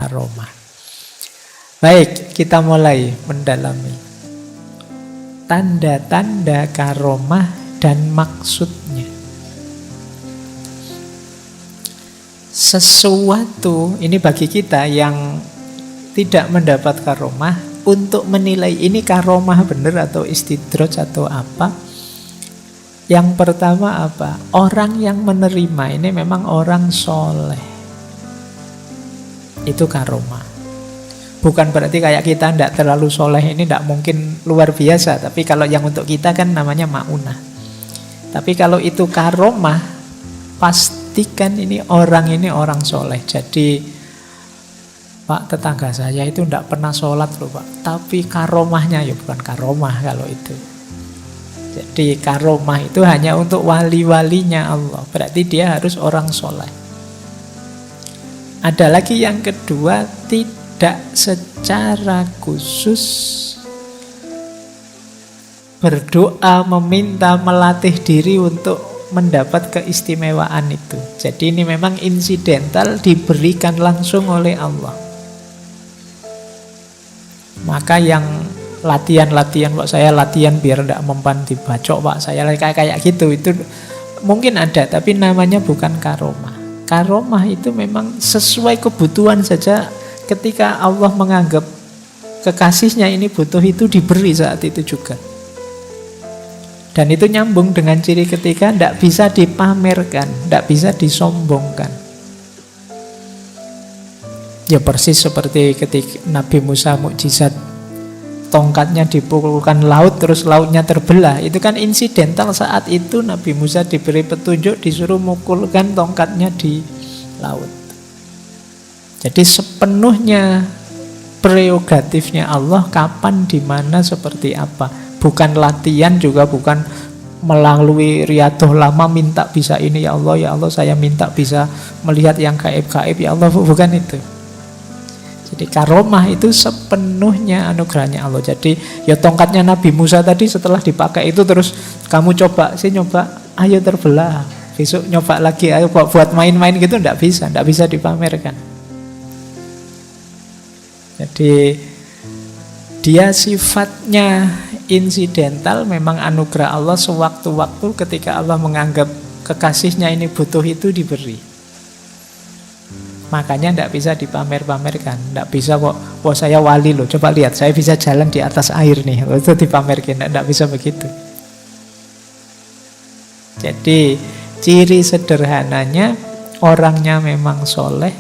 karomah. Baik, kita mulai mendalami tanda-tanda karomah dan maksudnya. Sesuatu, ini bagi kita yang tidak mendapat karomah, untuk menilai ini karomah benar atau istidraj atau apa. Yang pertama apa? Orang yang menerima ini memang orang soleh. Itu karomah. Bukan berarti kayak kita tidak terlalu soleh, ini tidak mungkin luar biasa. Tapi kalau yang untuk kita kan namanya ma'unah. Tapi kalau itu karomah, pastikan ini orang soleh. Jadi Pak, tetangga saya itu tidak pernah sholat loh Pak, tapi karomahnya, ya bukan karomah kalau itu. Jadi karomah itu hanya untuk wali-walinya Allah. Berarti dia harus orang soleh. Ada lagi yang kedua, tidak secara khusus berdoa, meminta, melatih diri untuk mendapat keistimewaan itu. Jadi ini memang insidental, diberikan langsung oleh Allah. Maka yang latihan-latihan, Pak saya latihan biar tidak mempan dibacok Pak, saya kayak gitu, itu mungkin ada, tapi namanya bukan karomah. Karomah itu memang sesuai kebutuhan saja. Ketika Allah menganggap kekasihnya ini butuh, itu diberi saat itu juga. Dan itu nyambung dengan ciri ketiga, tidak bisa dipamerkan, tidak bisa disombongkan. Ya persis seperti ketika Nabi Musa mukjizat, tongkatnya dipukulkan laut, terus lautnya terbelah. Itu kan insidental, saat itu Nabi Musa diberi petunjuk, disuruh mukulkan tongkatnya di laut. Jadi sepenuhnya prerogatifnya Allah, kapan, di mana, seperti apa. Bukan latihan, juga bukan melalui riyadhah lama minta bisa ini, ya Allah saya minta bisa melihat yang gaib-gaib, ya Allah, bukan itu. Jadi karomah itu sepenuhnya anugerahnya Allah. Jadi ya tongkatnya Nabi Musa tadi setelah dipakai itu terus kamu coba, ayo terbelah. Besok nyoba lagi, ayo buat main-main gitu, tidak bisa dipamerkan. Jadi dia sifatnya insidental, memang anugerah Allah, sewaktu-waktu ketika Allah menganggap kekasihnya ini butuh, itu diberi. Makanya tidak bisa dipamer-pamerkan. Tidak bisa kok, wah saya wali loh, coba lihat saya bisa jalan di atas air nih, itu dipamerkan. Tidak bisa begitu. Jadi ciri sederhananya, orangnya memang soleh,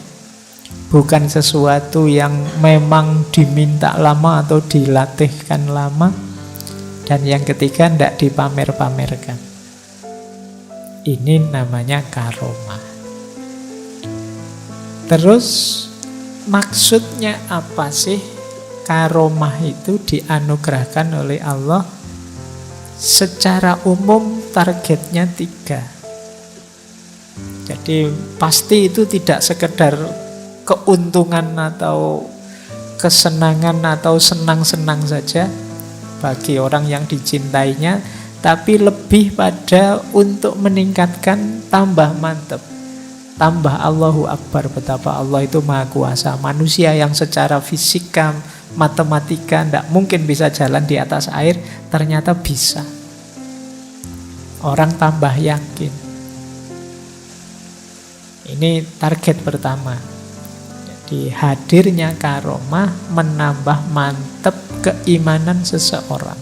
bukan sesuatu yang memang diminta lama atau dilatihkan lama. Dan yang ketiga, tidak dipamer-pamerkan. Ini namanya karomah. Terus maksudnya apa sih? Karomah itu dianugerahkan oleh Allah. Secara umum targetnya 3. Jadi pasti itu tidak sekedar keuntungan atau kesenangan atau senang-senang saja bagi orang yang dicintainya, tapi lebih pada untuk meningkatkan, tambah mantap, tambah Allahu Akbar, betapa Allah itu maha kuasa. Manusia yang secara fisika, matematika tidak mungkin bisa jalan di atas air, ternyata bisa. Orang tambah yakin. Ini target pertama. Jadi hadirnya karomah menambah mantap keimanan seseorang.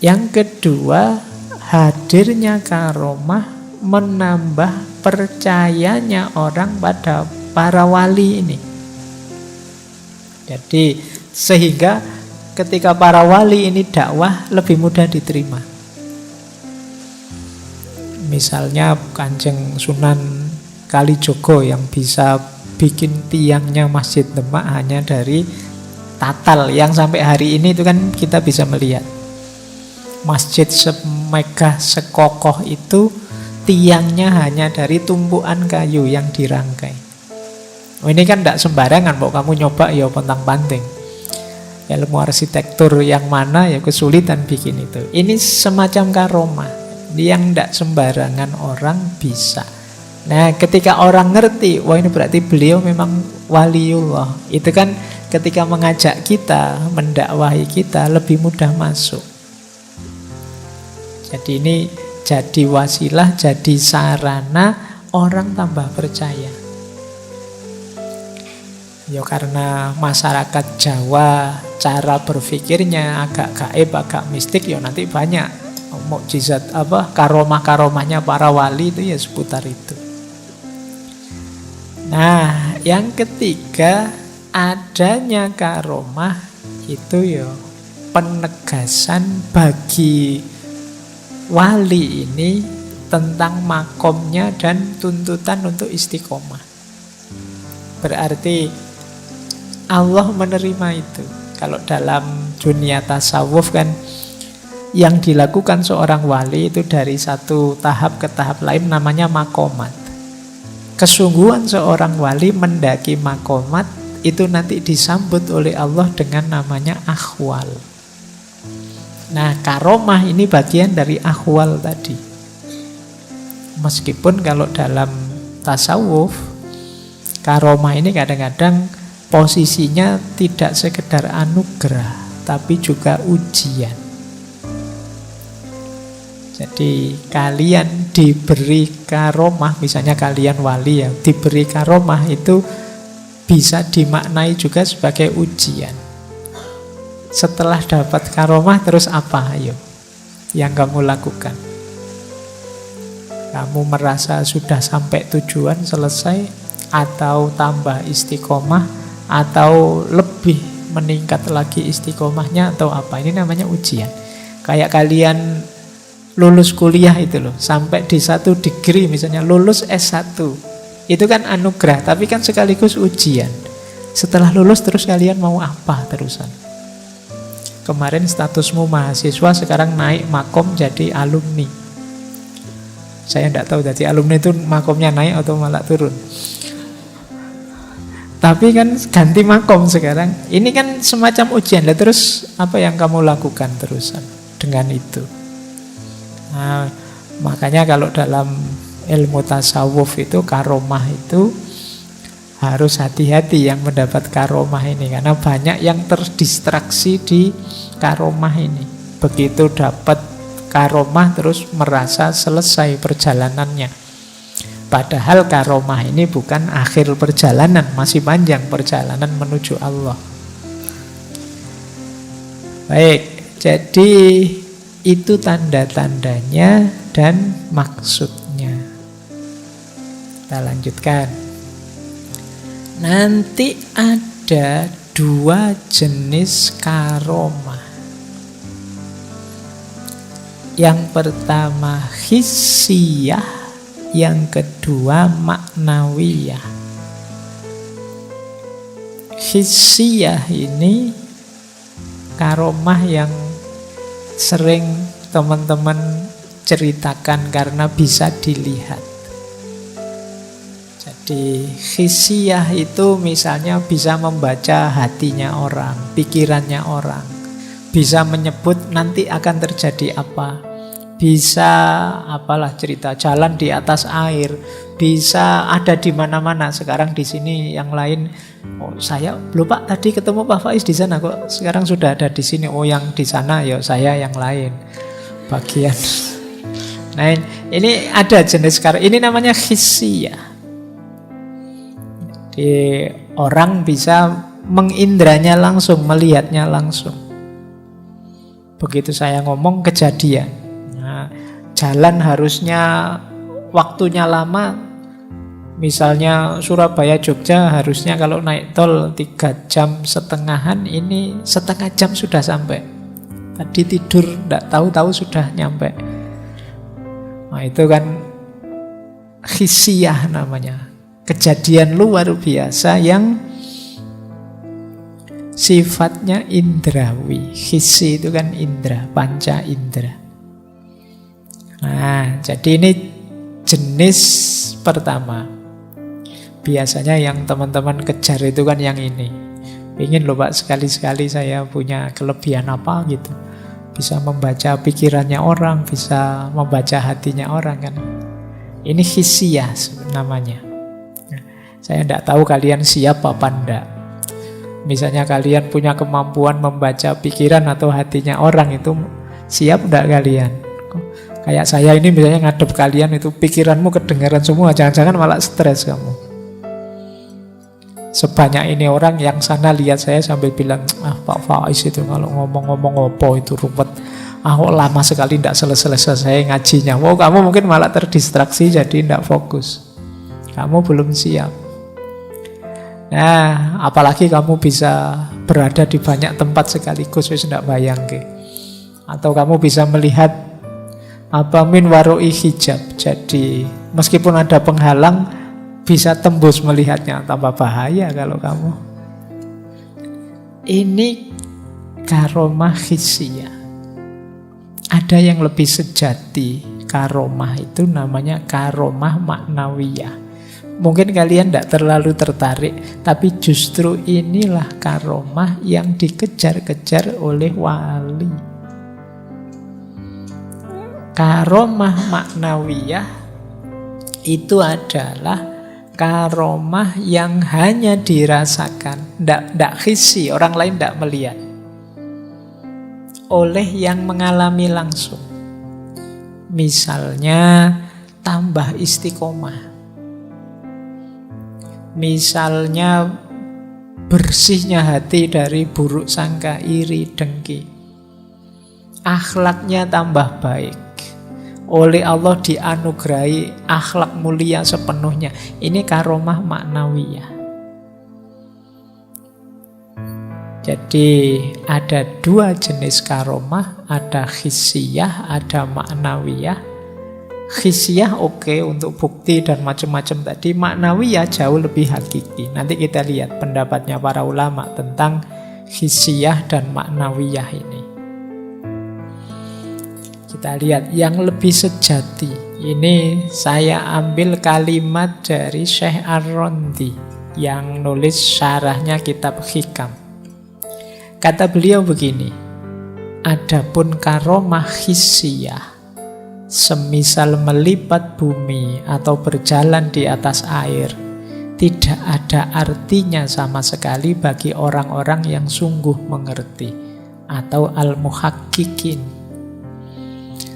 Yang kedua, hadirnya karomah menambah percayanya orang pada para wali ini. Jadi sehingga ketika para wali ini dakwah lebih mudah diterima. Misalnya Kanjeng Sunan Kalijogo yang bisa bikin tiangnya Masjid Demak hanya dari tatal, yang sampai hari ini itu kan kita bisa melihat masjid semegah sekokoh itu tiangnya hanya dari tumpuan kayu yang dirangkai. Ini kan tidak sembarangan, kok kamu nyoba ya pontang-panting. Ilmu arsitektur yang mana ya kesulitan bikin itu. Ini semacam karomah yang tidak sembarangan orang bisa. Nah, ketika orang ngerti, wah ini berarti beliau memang waliullah. Itu kan ketika mengajak kita, mendakwahi kita, lebih mudah masuk. Jadi ini jadi wasilah, jadi sarana orang tambah percaya. Ya karena masyarakat Jawa cara berpikirnya agak gaib, agak mistik, ya nanti banyak mukjizat karomah-karomahnya para wali itu ya seputar itu. Nah, yang ketiga, adanya karomah itu ya penegasan bagi wali ini tentang makomnya dan tuntutan untuk istiqomah. Berarti Allah menerima itu. Kalau dalam dunia tasawuf kan yang dilakukan seorang wali itu dari satu tahap ke tahap lain namanya makomat. Kesungguhan seorang wali mendaki makomat itu nanti disambut oleh Allah dengan namanya akhwal. Nah, karomah ini bagian dari akhwal tadi. Meskipun kalau dalam tasawuf, karomah ini kadang-kadang posisinya tidak sekedar anugerah, tapi juga ujian. Jadi kalian diberi karomah, misalnya kalian wali ya, diberi karomah itu bisa dimaknai juga sebagai ujian. Setelah dapat karomah terus apa ayo yang kamu lakukan? Kamu merasa sudah sampai tujuan selesai, atau tambah istiqomah, atau lebih meningkat lagi istiqomahnya, atau apa? Ini namanya ujian. Kayak kalian lulus kuliah itu loh, sampai di 1 degree misalnya, lulus S1. Itu kan anugerah, tapi kan sekaligus ujian. Setelah lulus terus kalian mau apa terusan? Kemarin statusmu mahasiswa, sekarang naik makom jadi alumni. Saya tidak tahu jadi alumni itu makomnya naik atau malah turun. Tapi kan ganti makom sekarang. Ini kan semacam ujian. Lah terus apa yang kamu lakukan terusan dengan itu? Nah, makanya kalau dalam ilmu tasawuf itu karomah itu harus hati-hati yang mendapat karomah ini, karena banyak yang terdistraksi di karomah ini. Begitu dapat karomah terus merasa selesai perjalanannya. Padahal karomah ini bukan akhir perjalanan, masih panjang perjalanan menuju Allah. Baik, jadi itu tanda-tandanya dan maksudnya. Kita lanjutkan. Nanti ada 2 jenis karomah. Yang pertama hissiyah, yang kedua maknawiyah. Hissiyah ini karomah yang sering teman-teman ceritakan karena bisa dilihat. Jadi hissiyah itu misalnya bisa membaca hatinya orang, pikirannya orang, bisa menyebut nanti akan terjadi apa, bisa apalah cerita jalan di atas air, bisa ada di mana-mana. Sekarang di sini yang lain, oh saya belum Pak tadi ketemu Pak Faiz di sana kok sekarang sudah ada di sini. Oh yang di sana ya saya yang lain bagian. Nah ini ada jenis karomah. Ini namanya hissiyah. Jadi orang bisa mengindranya langsung, melihatnya langsung. Begitu saya ngomong kejadian. Nah, jalan harusnya waktunya lama. Misalnya Surabaya Jogja harusnya kalau naik tol 3 jam setengahan, ini setengah jam sudah sampai. Tadi tidur tidak tahu-tahu sudah nyampe. Nah itu kan hissiyah namanya. Kejadian luar biasa yang sifatnya indrawi. Hissi itu kan indra, panca indra. Nah, jadi ini jenis pertama. Biasanya yang teman-teman kejar itu kan yang ini. Ingin loh Pak, sekali-sekali saya punya kelebihan apa gitu. Bisa membaca pikirannya orang, bisa membaca hatinya orang kan. Ini hissiyah sebenarnya. namanya. Saya tidak tahu kalian siap apa enggak. Misalnya kalian punya kemampuan membaca pikiran atau hatinya orang, itu siap enggak kalian? Kayak saya ini misalnya ngadep kalian, itu pikiranmu kedengaran semua, jangan-jangan malah stres kamu. Sebanyak ini orang yang sana lihat saya sambil bilang, Pak Faiz itu kalau ngomong-ngomong opo itu ruwet. Lama sekali tidak selesai ngajinya. Kamu mungkin malah terdistraksi jadi tidak fokus. Kamu belum siap. Nah, apalagi kamu bisa berada di banyak tempat sekaligus, wis ndak bayangke. Atau kamu bisa melihat min waroi hijab. Jadi, meskipun ada penghalang, bisa tembus melihatnya. Tambah bahaya kalau kamu. Ini karomah hissiyah. Ada yang lebih sejati. Karomah itu namanya karomah maknawiyah. Mungkin kalian tidak terlalu tertarik, tapi justru inilah karomah yang dikejar-kejar oleh wali. Karomah maknawiyah itu adalah karomah yang hanya dirasakan, tidak hissi, orang lain tidak melihat, oleh yang mengalami langsung. Misalnya tambah istiqomah. Misalnya bersihnya hati dari buruk sangka, iri, dengki. Akhlaknya tambah baik. Oleh Allah dianugerahi akhlak mulia sepenuhnya. Ini karomah maknawiyah. Jadi ada dua jenis karomah, ada hissiyah, ada maknawiyah. Hissiyah oke untuk bukti dan macam-macam tadi. Maknawiyah jauh lebih hakiki. Nanti kita lihat pendapatnya para ulama tentang hissiyah dan maknawiyah ini. Kita lihat yang lebih sejati. Ini saya ambil kalimat dari Syekh Ar-Rondi yang nulis syarahnya kitab Hikam. Kata beliau begini, adapun karomah hissiyah, semisal melipat bumi atau berjalan di atas air, tidak ada artinya sama sekali bagi orang-orang yang sungguh mengerti atau al-muhaqqiqin.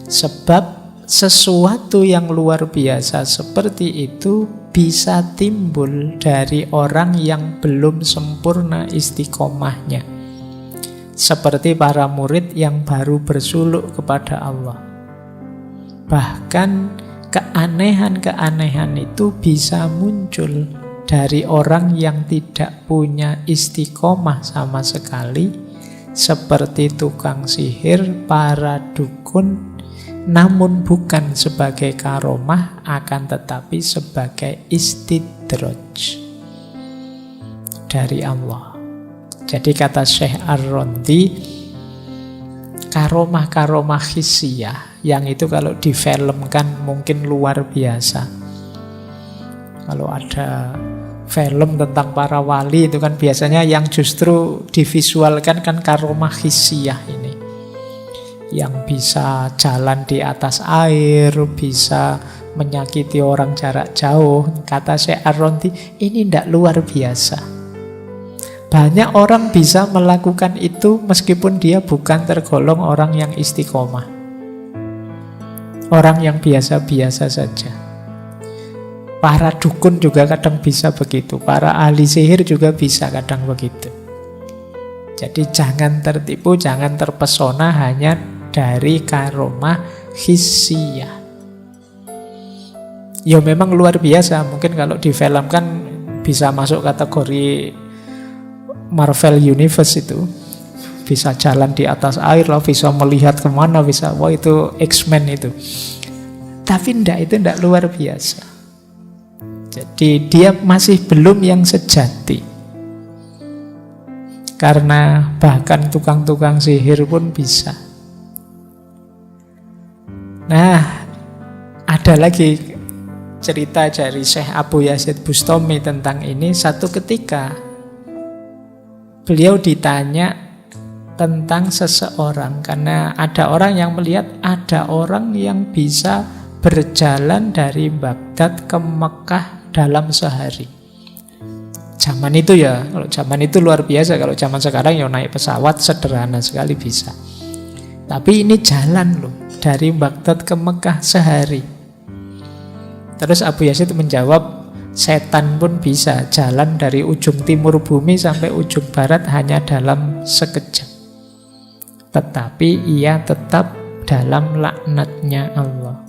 Sebab sesuatu yang luar biasa seperti itu bisa timbul dari orang yang belum sempurna istiqomahnya, seperti para murid yang baru bersuluk kepada Allah. Bahkan keanehan-keanehan itu bisa muncul dari orang yang tidak punya istiqomah sama sekali, seperti tukang sihir, para dukun, namun bukan sebagai karomah, akan tetapi sebagai istidraj dari Allah. Jadi kata Syekh Ar-Rondi, karomah-karomah hissiyah yang itu kalau difilmkan mungkin luar biasa. Kalau ada film tentang para wali itu kan biasanya yang justru divisualkan kan karomah hissiyah ini. Yang bisa jalan di atas air, bisa menyakiti orang jarak jauh. Kata Syekh Ar-Rondi, ini tidak luar biasa. Banyak orang bisa melakukan itu meskipun dia bukan tergolong orang yang istiqomah. Orang yang biasa-biasa saja. Para dukun juga kadang bisa begitu. Para ahli sihir juga bisa kadang begitu. Jadi jangan tertipu, jangan terpesona hanya dari karomah hissiyah. Ya memang luar biasa. Mungkin kalau difilmkan bisa masuk kategori Marvel Universe itu. Bisa jalan di atas air lah, bisa melihat kemana, bisa, wah itu X-Men itu. Tapi itu enggak luar biasa. Jadi dia masih belum yang sejati. Karena bahkan tukang-tukang sihir pun bisa. Nah, ada lagi cerita dari Syekh Abu Yazid Bustami tentang ini. Satu ketika beliau ditanya tentang seseorang, karena ada orang yang melihat ada orang yang bisa berjalan dari Baghdad ke Mekah dalam sehari. Zaman itu ya, kalau zaman itu luar biasa. Kalau zaman sekarang ya naik pesawat sederhana sekali bisa. Tapi ini jalan loh, dari Baghdad ke Mekah sehari. Terus Abu Yazid menjawab, setan pun bisa jalan dari ujung timur bumi sampai ujung barat hanya dalam sekejap. Tetapi ia tetap dalam laknatnya Allah.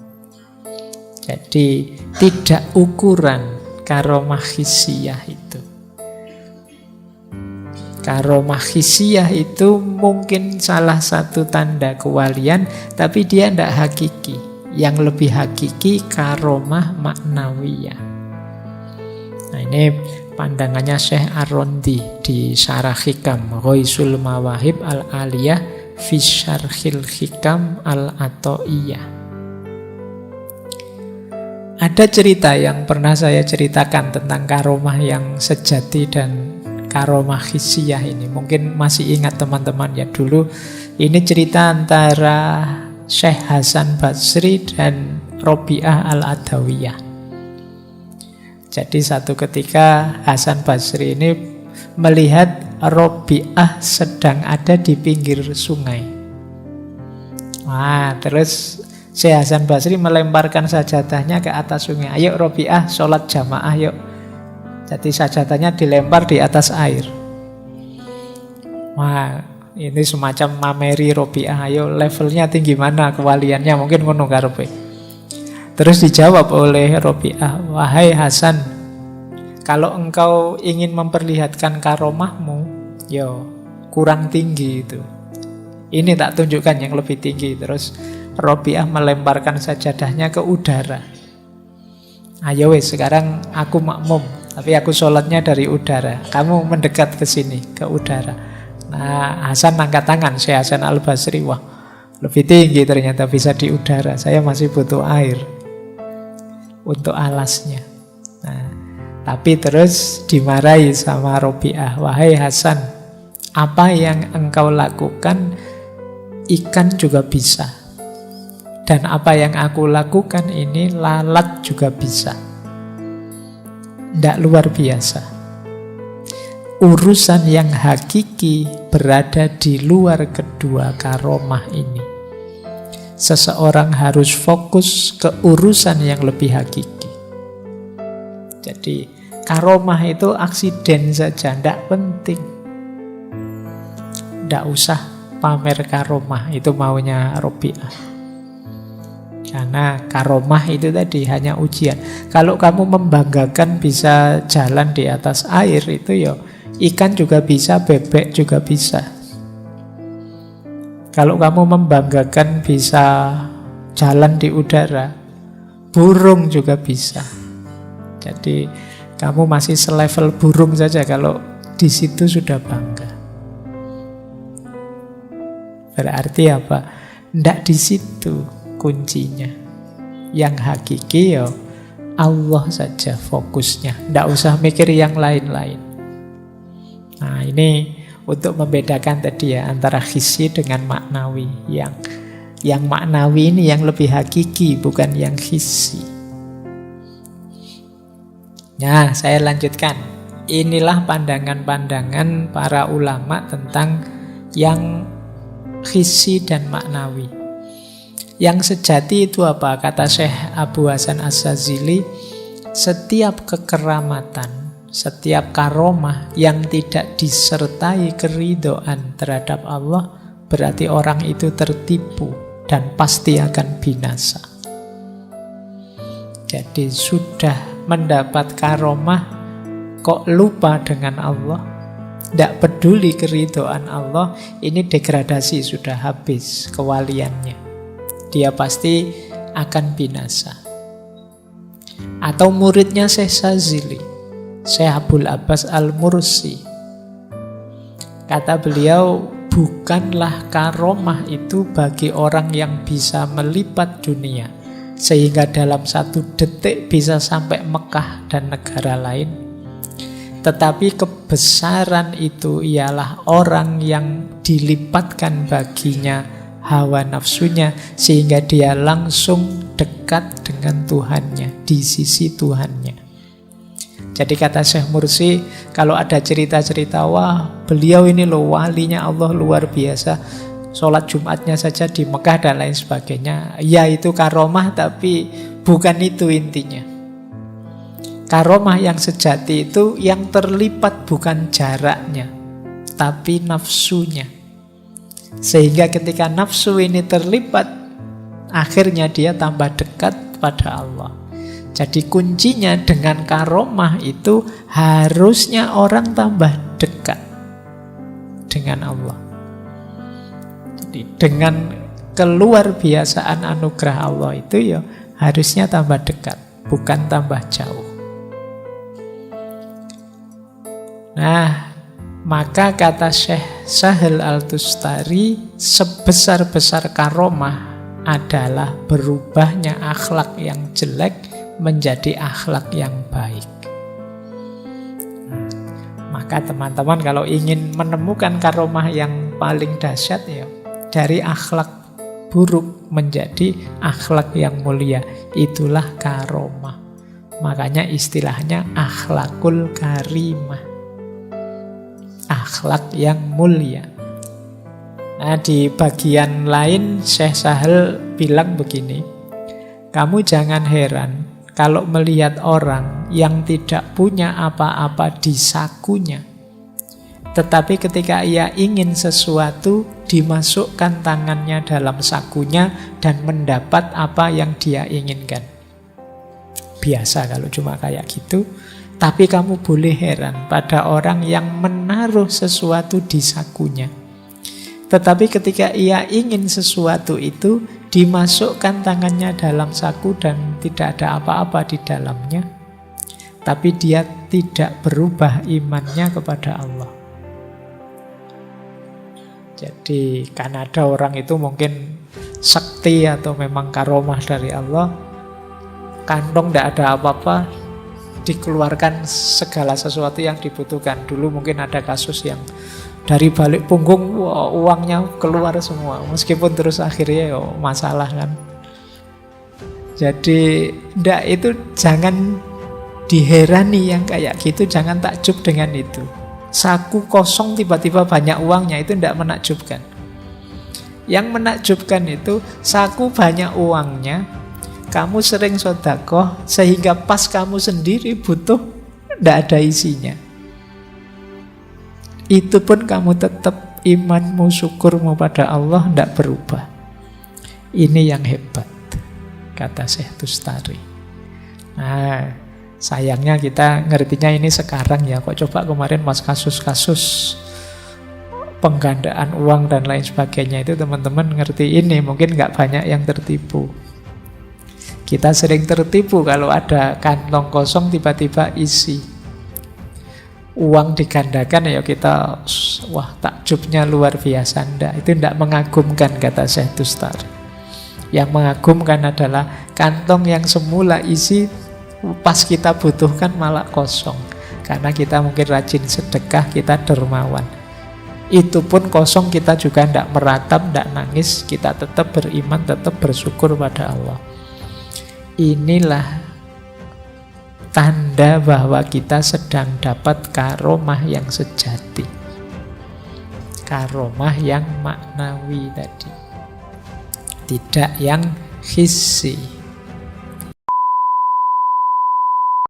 Jadi tidak ukuran karomah hissiyah itu. Karomah hissiyah itu mungkin salah satu tanda kewalian, tapi dia tidak hakiki. Yang lebih hakiki karomah maknawiyah. Nah, ini pandangannya Syekh Ar-Rondi di Syarah Hikam Ghaisul Mawahib Al-Aliyah fi Syarhil Hikam Al-Ata'iyah. Ada cerita yang pernah saya ceritakan tentang karomah yang sejati dan karomah hissiyah ini. Mungkin masih ingat teman-teman ya, dulu ini cerita antara Syekh Hasan Basri dan Robi'ah Al-Adawiyah. Jadi satu ketika Hasan Basri ini melihat Robi'ah sedang ada di pinggir sungai. Wah, terus Syekh Hasan Basri melemparkan sajadahnya ke atas sungai. Ayo Robi'ah, sholat jamaah yuk. Jadi sajadahnya dilempar di atas air. Wah, ini semacam mameri Robi'ah. Ayo levelnya tinggi mana kewaliannya, mungkin ngono karepe. Terus dijawab oleh Robi'ah, wahai Hasan, kalau engkau ingin memperlihatkan karomahmu, yo kurang tinggi itu. Ini tak tunjukkan yang lebih tinggi. Terus Robi'ah melemparkan sajadahnya ke udara. Ayo wes, sekarang aku makmum, tapi aku sholatnya dari udara. Kamu mendekat ke sini, ke udara. Nah, Hasan angkat tangan, Syekh Hasan Al-Basri. Wah, lebih tinggi ternyata bisa di udara. Saya masih butuh air untuk alasnya. Nah, tapi terus dimarahi sama Robi'ah. Wahai Hasan, apa yang engkau lakukan, ikan juga bisa. Dan apa yang aku lakukan ini, lalat juga bisa. Tidak luar biasa. Urusan yang hakiki berada di luar kedua karomah ini. Seseorang harus fokus ke urusan yang lebih hakiki. Jadi karomah itu aksiden saja, tidak penting. Tidak usah pamer karomah, itu maunya Robi'ah. Karena karomah itu tadi hanya ujian. Kalau kamu membanggakan bisa jalan di atas air, itu ya ikan juga bisa, bebek juga bisa. Kalau kamu membanggakan bisa jalan di udara, burung juga bisa. Jadi kamu masih selevel burung saja kalau di situ sudah bangga. Berarti apa? Tidak di situ kuncinya. Yang hakiki ya Allah saja fokusnya. Tidak usah mikir yang lain-lain. Nah, ini untuk membedakan tadi ya antara hissi dengan maknawi. Yang maknawi ini yang lebih hakiki, bukan yang hissi. Nah, saya lanjutkan. Inilah pandangan-pandangan para ulama tentang yang hissi dan maknawi. Yang sejati itu apa? Kata Syekh Abu Hasan As-Sazili, setiap kekeramatan, setiap karomah yang tidak disertai keridhaan terhadap Allah, berarti orang itu tertipu dan pasti akan binasa. Jadi sudah mendapat karomah, kok lupa dengan Allah, tidak peduli keridhaan Allah, ini degradasi, sudah habis kewaliannya. Dia pasti akan binasa. Atau muridnya Syekh Sazili, Syekh Abul Abbas Al-Mursi, kata beliau, bukanlah karomah itu bagi orang yang bisa melipat dunia sehingga dalam 1 detik bisa sampai Mekah dan negara lain. Tetapi kebesaran itu ialah orang yang dilipatkan baginya hawa nafsunya, sehingga dia langsung dekat dengan Tuhannya, di sisi Tuhannya. Jadi kata Syekh Mursi, kalau ada cerita-cerita, wah beliau ini loh walinya Allah luar biasa, sholat Jumatnya saja di Mekah dan lain sebagainya. Ya itu karomah, tapi bukan itu intinya. Karomah yang sejati itu yang terlipat bukan jaraknya, tapi nafsunya. Sehingga ketika nafsu ini terlipat, akhirnya dia tambah dekat pada Allah. Jadi kuncinya dengan karomah itu harusnya orang tambah dekat dengan Allah. Jadi dengan keluar biasaan anugerah Allah itu ya harusnya tambah dekat, bukan tambah jauh. Nah, maka kata Syekh Sahal Al-Tustari, sebesar-besar karomah adalah berubahnya akhlak yang jelek menjadi akhlak yang baik. Maka teman-teman kalau ingin menemukan karomah yang paling dahsyat, ya dari akhlak buruk menjadi akhlak yang mulia, itulah karomah. Makanya istilahnya akhlakul karimah, akhlak yang mulia. Nah, di bagian lain Syekh Sahal bilang begini, kamu jangan heran kalau melihat orang yang tidak punya apa-apa di sakunya, tetapi ketika ia ingin sesuatu, dimasukkan tangannya dalam sakunya dan mendapat apa yang dia inginkan. Biasa kalau cuma kayak gitu. Tapi kamu boleh heran pada orang yang menaruh sesuatu di sakunya, tetapi ketika ia ingin sesuatu itu, dimasukkan tangannya dalam saku dan tidak ada apa-apa di dalamnya, tapi dia tidak berubah imannya kepada Allah. Jadi kan ada orang itu mungkin sakti atau memang karomah dari Allah, kantong tidak ada apa-apa, dikeluarkan segala sesuatu yang dibutuhkan. Dulu mungkin ada kasus yang dari balik punggung uangnya keluar semua, meskipun terus akhirnya masalah kan. Jadi itu jangan diherani yang kayak gitu, jangan takjub dengan itu. Saku kosong tiba-tiba banyak uangnya, itu tidak menakjubkan. Yang menakjubkan itu saku banyak uangnya, kamu sering sedekah sehingga pas kamu sendiri butuh, tidak ada isinya. Itu pun kamu tetap imanmu, syukurmu pada Allah tidak berubah. Ini yang hebat, kata Syekh Tustari. Nah, sayangnya kita ngertinya ini sekarang ya. Kok coba kemarin mas kasus-kasus penggandaan uang dan lain sebagainya itu teman-teman ngerti ini, mungkin nggak banyak yang tertipu. Kita sering tertipu kalau ada kantong kosong tiba-tiba isi. Uang digandakan ya kita, wah takjubnya luar biasa. Itu tidak mengagumkan, kata Syekh Tustari. Yang mengagumkan adalah kantong yang semula isi, pas kita butuhkan malah kosong. Karena kita mungkin rajin sedekah, kita dermawan. Itu pun kosong, kita juga tidak meratap, tidak nangis. Kita tetap beriman, tetap bersyukur pada Allah. Inilah tanda bahwa kita sedang dapat karomah yang sejati, karomah yang maknawi tadi, tidak yang hissi.